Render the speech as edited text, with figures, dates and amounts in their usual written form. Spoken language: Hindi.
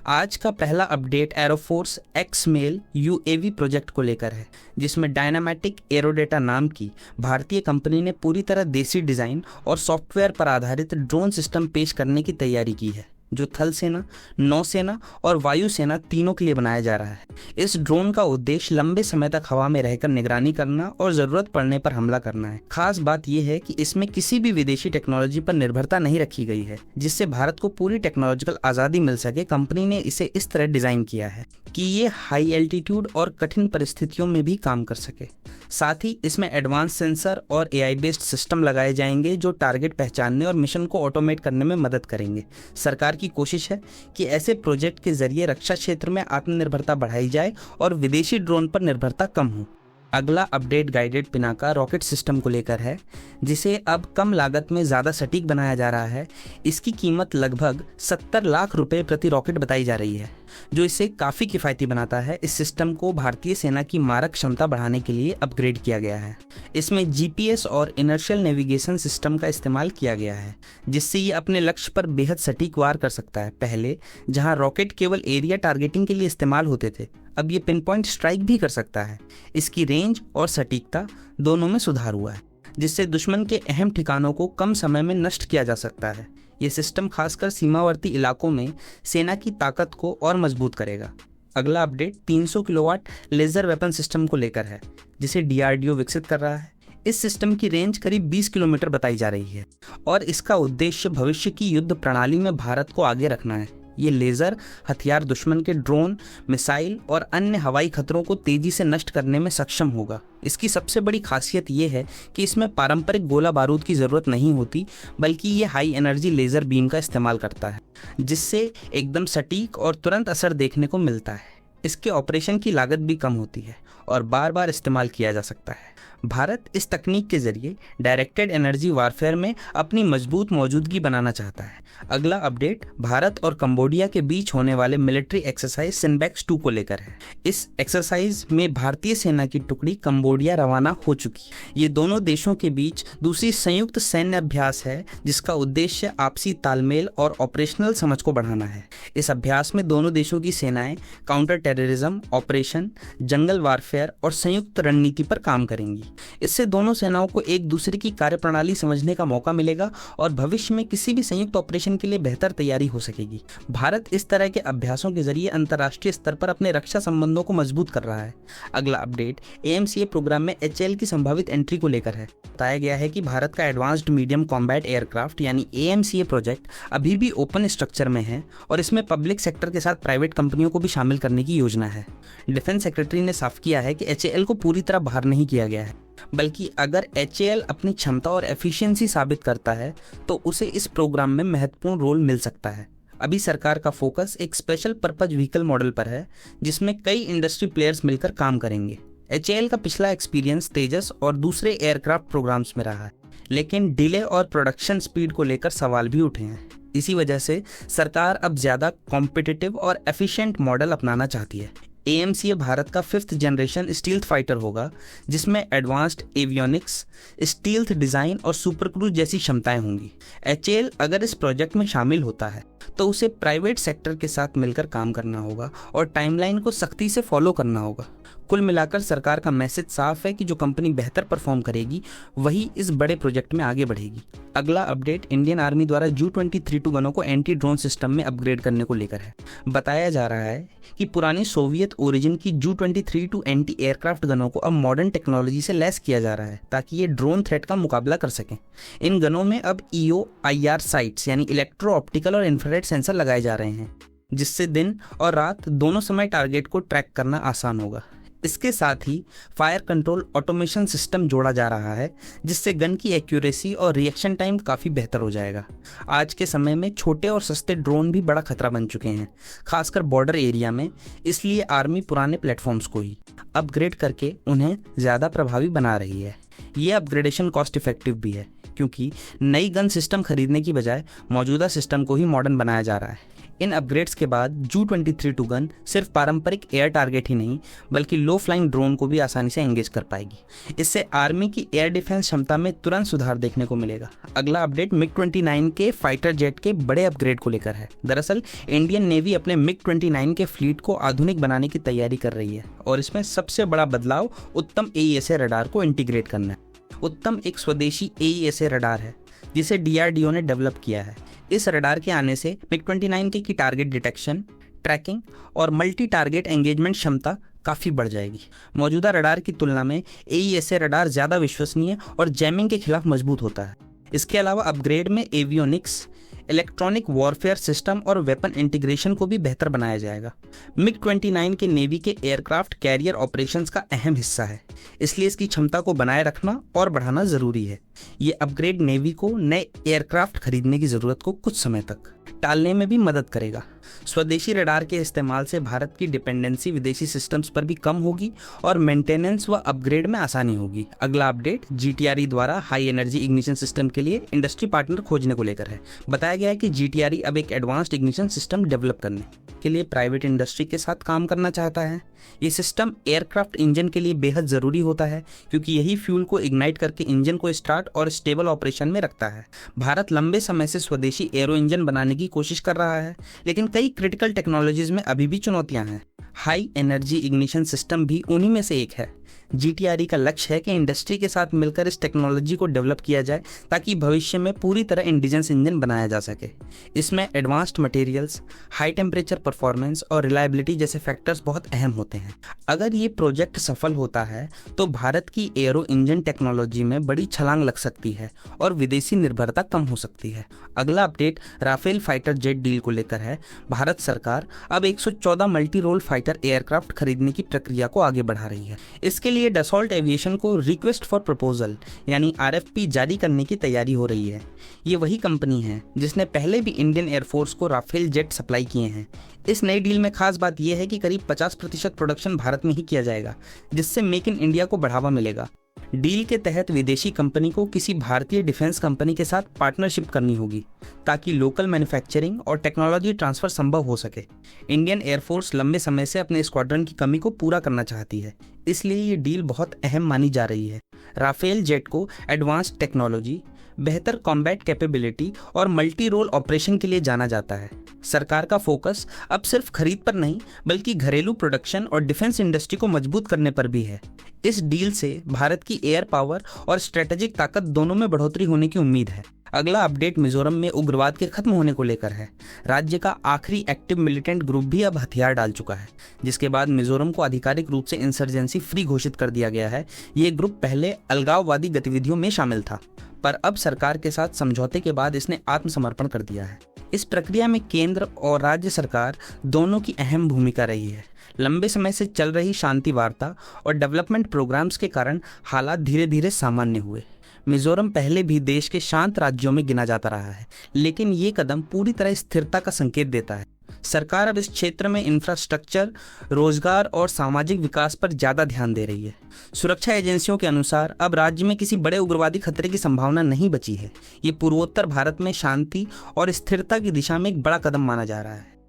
आज का पहला update Aeroforce X mail UAV project को लेकर है, जिसमें डायनामेटिक एरोडेटा नाम की भारतीय कंपनी ने पूरी तरह देसी डिज़ाइन और सॉफ्टवेयर पर आधारित ड्रोन सिस्टम पेश करने की तैयारी की है, जो थल सेना, नौसेना और वायुसेना तीनों के लिए बनाया जा रहा है। इस ड्रोन का उद्देश्य लंबे समय तक हवा में रहकर निगरानी करना और ज़रूरत पड़ने पर हमला करना है। खास बात यह है कि इसमें किसी भी विदेशी टेक्नोलॉजी पर निर्भरता नहीं रखी गई है, जिससे भारत को पूरी टेक्नोलॉजिकल आज़ादी मिल सके। कंपनी ने इसे इस तरह डिज़ाइन किया है कि ये हाई एल्टीट्यूड और कठिन परिस्थितियों में भी काम कर सके। साथ ही इसमें एडवांस सेंसर और एआई बेस्ड सिस्टम लगाए जाएंगे, जो टारगेट पहचानने और मिशन को ऑटोमेट करने में मदद करेंगे। सरकार की कोशिश है कि ऐसे प्रोजेक्ट के जरिए रक्षा क्षेत्र में आत्मनिर्भरता बढ़ाई जाए और विदेशी ड्रोन पर निर्भरता कम हो। अगला update guided Pinaka rocket system को लेकर है, जिसे अब कम लागत में ज़्यादा सटीक बनाया जा रहा है। इसकी कीमत लगभग 70 लाख रुपए प्रति रॉकेट बताई जा रही है, जो इसे काफ़ी किफ़ायती बनाता है। इस सिस्टम को भारतीय सेना की मारक क्षमता बढ़ाने के लिए अपग्रेड किया गया है। इसमें जीपीएस और इनर्शियल नेविगेशन सिस्टम का इस्तेमाल किया गया है, जिससे ये अपने लक्ष्य पर बेहद सटीक वार कर सकता है। पहले जहां रॉकेट केवल एरिया टारगेटिंग के लिए इस्तेमाल होते थे, अब ये पिन पॉइंट स्ट्राइक भी कर सकता है। इसकी रेंज और सटीकता दोनों में सुधार हुआ है, जिससे दुश्मन के अहम ठिकानों को कम समय में नष्ट किया जा सकता है। ये सिस्टम खासकर सीमावर्ती इलाकों में सेना की ताकत को और मजबूत करेगा। अगला update 300 kilowatt laser weapon system को लेकर है, जिसे डीआरडीओ विकसित कर रहा है। इस सिस्टम की रेंज करीब 20 किलोमीटर बताई जा रही है और इसका उद्देश्य भविष्य की युद्ध प्रणाली में भारत को आगे रखना है। ये लेज़र हथियार दुश्मन के ड्रोन, मिसाइल और अन्य हवाई खतरों को तेजी से नष्ट करने में सक्षम होगा। इसकी सबसे बड़ी खासियत ये है कि इसमें पारंपरिक गोला बारूद की ज़रूरत नहीं होती, बल्कि ये हाई एनर्जी लेज़र बीम का इस्तेमाल करता है, जिससे एकदम सटीक और तुरंत असर देखने को मिलता है। इसके ऑपरेशन की लागत भी कम होती है और बार बार इस्तेमाल किया जा सकता है। भारत इस तकनीक के जरिए डायरेक्टेड एनर्जी वारफेयर में अपनी मजबूत मौजूदगी बनाना चाहता है। अगला अपडेट भारत और कंबोडिया के बीच होने वाले मिलिट्री एक्सरसाइज सिनबैक्स 2 को लेकर है। इस एक्सरसाइज में भारतीय सेना की टुकड़ी कंबोडिया रवाना हो चुकी है। ये दोनों देशों के बीच दूसरी संयुक्त सैन्य अभ्यास है, जिसका उद्देश्य आपसी तालमेल और ऑपरेशनल समझ को बढ़ाना है। इस अभ्यास में दोनों देशों की सेनाएं counter terrorism operation, jungle warfare और संयुक्त रणनीति पर काम करेंगी। इससे दोनों सेनाओं को एक दूसरे की कार्यप्रणाली समझने का मौका मिलेगा और भविष्य में किसी भी संयुक्त ऑपरेशन के लिए बेहतर तैयारी हो सकेगी। भारत इस तरह के अभ्यासों के जरिए अंतर्राष्ट्रीय स्तर पर अपने रक्षा संबंधों को मजबूत कर रहा है। अगला अपडेट एएमसीए प्रोग्राम में एचएएल की संभावित एंट्री को लेकर है। बताया गया है कि भारत का एडवांस्ड मीडियम कॉम्बैट एयरक्राफ्ट यानी एएमसीए प्रोजेक्ट अभी भी ओपन स्ट्रक्चर में है और इसमें पब्लिक सेक्टर के साथ प्राइवेट कंपनियों को भी शामिल करने की योजना है। डिफेंस सेक्रेटरी ने साफ किया है कि एचएएल को पूरी तरह बाहर नहीं किया गया है, बल्कि अगर एचएएल अपनी क्षमता और एफिशिएंसी साबित करता है तो उसे इस प्रोग्राम में महत्वपूर्ण रोल मिल सकता है। अभी सरकार का फोकस एक स्पेशल पर्पज व्हीकल मॉडल पर है, जिसमें कई इंडस्ट्री प्लेयर्स मिलकर काम करेंगे। एचएएल का पिछला एक्सपीरियंस तेजस और दूसरे एयरक्राफ्ट प्रोग्राम्स में रहा है, लेकिन डिले और प्रोडक्शन स्पीड को लेकर सवाल भी उठे हैं। इसी वजह से सरकार अब ज़्यादा कॉम्पिटिटिव और एफिशिएंट मॉडल अपनाना चाहती है। एएमसीए भारत का 5th जनरेशन स्टील्थ फाइटर होगा, जिसमें एडवांस्ड एवियोनिक्स, स्टील्थ डिज़ाइन और सुपर क्रूज जैसी क्षमताएं होंगी। एचएएल अगर इस प्रोजेक्ट में शामिल होता है तो उसे प्राइवेट सेक्टर के साथ मिलकर काम करना होगा और टाइमलाइन को सख्ती से फॉलो करना होगा। कुल मिलाकर सरकार का मैसेज साफ है कि जो कंपनी बेहतर परफॉर्म करेगी वही इस बड़े प्रोजेक्ट में आगे बढ़ेगी। अगला अपडेट इंडियन आर्मी द्वारा Ju-22 गनों को एंटी ड्रोन सिस्टम में अपग्रेड करने को लेकर है। बताया जा रहा है कि पुरानी सोवियत ओरिजिन की Ju-22 एंटी एयरक्राफ्ट गनों को अब मॉडर्न टेक्नोलॉजी से लैस किया जा रहा है, ताकि ये ड्रोन थ्रेट का मुकाबला कर सकें। इन गनों में अब EO/IR साइट्स यानी इलेक्ट्रो ऑप्टिकल और इंफ्रारेड सेंसर लगाए जा रहे हैं, जिससे दिन और रात दोनों समय टारगेट को ट्रैक करना आसान होगा। इसके साथ ही फायर कंट्रोल ऑटोमेशन सिस्टम जोड़ा जा रहा है, जिससे गन की एक्यूरेसी और रिएक्शन टाइम काफ़ी बेहतर हो जाएगा। आज के समय में छोटे और सस्ते ड्रोन भी बड़ा खतरा बन चुके हैं, खासकर बॉर्डर एरिया में। इसलिए आर्मी पुराने प्लेटफॉर्म्स को ही अपग्रेड करके उन्हें ज़्यादा प्रभावी बना रही है। ये अपग्रेडेशन कॉस्ट इफेक्टिव भी है, क्योंकि नई गन सिस्टम खरीदने की बजाय मौजूदा सिस्टम को ही मॉडर्न बनाया जा रहा है। इन अपग्रेड्स के बाद Ju-23 गन सिर्फ पारंपरिक एयर टारगेट ही नहीं बल्कि लो फ्लाइंग ड्रोन को भी आसानी से एंगेज कर पाएगी। इससे आर्मी की एयर डिफेंस क्षमता में तुरंत सुधार देखने को मिलेगा। अगला अपडेट MiG-29 के फाइटर जेट के बड़े अपग्रेड को लेकर है। दरअसल इंडियन नेवी अपने MiG-29 के फ्लीट को आधुनिक बनाने की तैयारी कर रही है और इसमें सबसे बड़ा बदलाव उत्तम AESA रडार को इंटीग्रेट करना है। उत्तम एक स्वदेशी AESA रडार है जिसे DRDO ने डेवलप किया है। इस रडार के आने से MiG-29 की टारगेट डिटेक्शन, ट्रैकिंग और मल्टी टारगेट एंगेजमेंट क्षमता काफ़ी बढ़ जाएगी। मौजूदा रडार की तुलना में AESA रडार ज़्यादा विश्वसनीय और जैमिंग के खिलाफ मजबूत होता है। इसके अलावा अपग्रेड में एवियोनिक्स, इलेक्ट्रॉनिक वॉरफेयर सिस्टम और वेपन इंटीग्रेशन को भी बेहतर बनाया जाएगा। MiG-29 के नेवी के एयरक्राफ्ट कैरियर ऑपरेशंस का अहम हिस्सा है, इसलिए इसकी क्षमता को बनाए रखना और बढ़ाना ज़रूरी है। ये अपग्रेड नेवी को नए एयरक्राफ्ट खरीदने की ज़रूरत को कुछ समय तक टालने में भी मदद करेगा। स्वदेशी रडार के इस्तेमाल से भारत की डिपेंडेंसी विदेशी सिस्टम्स पर भी कम होगी और मेंटेनेंस व अपग्रेड में आसानी होगी। अगला अपडेट GTRE द्वारा हाई एनर्जी इग्निशन सिस्टम के लिए इंडस्ट्री पार्टनर खोजने को लेकर है। बताया गया है कि GTRE अब एक एडवांस्ड इग्निशन सिस्टम डेवलप करने के लिए प्राइवेट इंडस्ट्री के साथ काम करना चाहता है। ये सिस्टम एयरक्राफ्ट इंजन के लिए बेहद ज़रूरी होता है क्योंकि यही फ्यूल को इग्नाइट करके इंजन को स्टार्ट और स्टेबल ऑपरेशन में रखता है। भारत लंबे समय से स्वदेशी एरो इंजन बनाने की कोशिश कर रहा है, लेकिन कई क्रिटिकल टेक्नोलॉजीज में अभी भी चुनौतियां हैं। हाई एनर्जी इग्निशन सिस्टम भी उन्हीं में से एक है। GTRE का लक्ष्य है कि इंडस्ट्री के साथ मिलकर इस टेक्नोलॉजी को डेवलप किया जाए ताकि भविष्य में पूरी तरह इंडिजिनस इंजन बनाया जा सके। इसमें advanced materials, high temperature performance और रिलायबिलिटी जैसे फैक्टर्स बहुत अहम होते हैं। अगर ये प्रोजेक्ट सफल होता है तो भारत की एरो इंजन टेक्नोलॉजी में बड़ी छलांग लग सकती है और विदेशी निर्भरता कम हो सकती है। अगला update Rafale fighter jet deal को लेकर है। भारत सरकार अब 114 मल्टी रोल फाइटर एयरक्राफ्ट खरीदने की प्रक्रिया को आगे बढ़ा रही है। इसके लिए डसॉल्ट एविएशन को रिक्वेस्ट फॉर प्रपोजल यानी RFP जारी करने की तैयारी हो रही है। ये वही कंपनी है जिसने पहले भी इंडियन एयरफोर्स को राफेल जेट सप्लाई किए हैं। इस नई डील में खास बात यह है कि करीब 50% प्रोडक्शन भारत में ही किया जाएगा, जिससे मेक इन इंडिया को बढ़ावा मिलेगा। डील के तहत विदेशी कंपनी को किसी भारतीय डिफेंस कंपनी के साथ पार्टनरशिप करनी होगी ताकि लोकल मैन्युफैक्चरिंग और टेक्नोलॉजी ट्रांसफर संभव हो सके। इंडियन एयरफोर्स लंबे समय से अपने स्क्वाड्रन की कमी को पूरा करना चाहती है, इसलिए ये डील बहुत अहम मानी जा रही है। राफेल जेट को एडवांस्ड टेक्नोलॉजी, बेहतर कॉम्बैट कैपेबिलिटी और मल्टी रोल ऑपरेशन के लिए जाना जाता है। सरकार का फोकस अब सिर्फ खरीद पर नहीं बल्कि घरेलू प्रोडक्शन और डिफेंस इंडस्ट्री को मजबूत करने पर भी है। इस डील से भारत की एयर पावर और स्ट्रेटेजिक ताकत दोनों में बढ़ोतरी होने की उम्मीद है। अगला अपडेट मिजोरम में उग्रवाद के खत्म होने को लेकर है। राज्य का आखिरी एक्टिव मिलिटेंट ग्रुप भी अब हथियार डाल चुका है, जिसके बाद मिजोरम को आधिकारिक रूप से इंसर्जेंसी फ्री घोषित कर दिया गया है। ये ग्रुप पहले अलगाववादी गतिविधियों में शामिल था, पर अब सरकार के साथ समझौते के बाद इसने आत्मसमर्पण कर दिया है। इस प्रक्रिया में केंद्र और राज्य सरकार दोनों की अहम भूमिका रही है। लंबे समय से चल रही शांति वार्ता और डेवलपमेंट प्रोग्राम्स के कारण हालात धीरे धीरे सामान्य हुए। मिजोरम पहले भी देश के शांत राज्यों में गिना जाता रहा है, लेकिन ये कदम पूरी तरह स्थिरता का संकेत देता है। सरकार अब इस क्षेत्र में इंफ्रास्ट्रक्चर, रोजगार और सामाजिक विकास पर ज़्यादा ध्यान दे रही है। सुरक्षा एजेंसियों के अनुसार अब राज्य में किसी बड़े उग्रवादी खतरे की संभावना नहीं बची है। ये पूर्वोत्तर भारत में शांति और स्थिरता की दिशा में एक बड़ा कदम माना जा रहा है।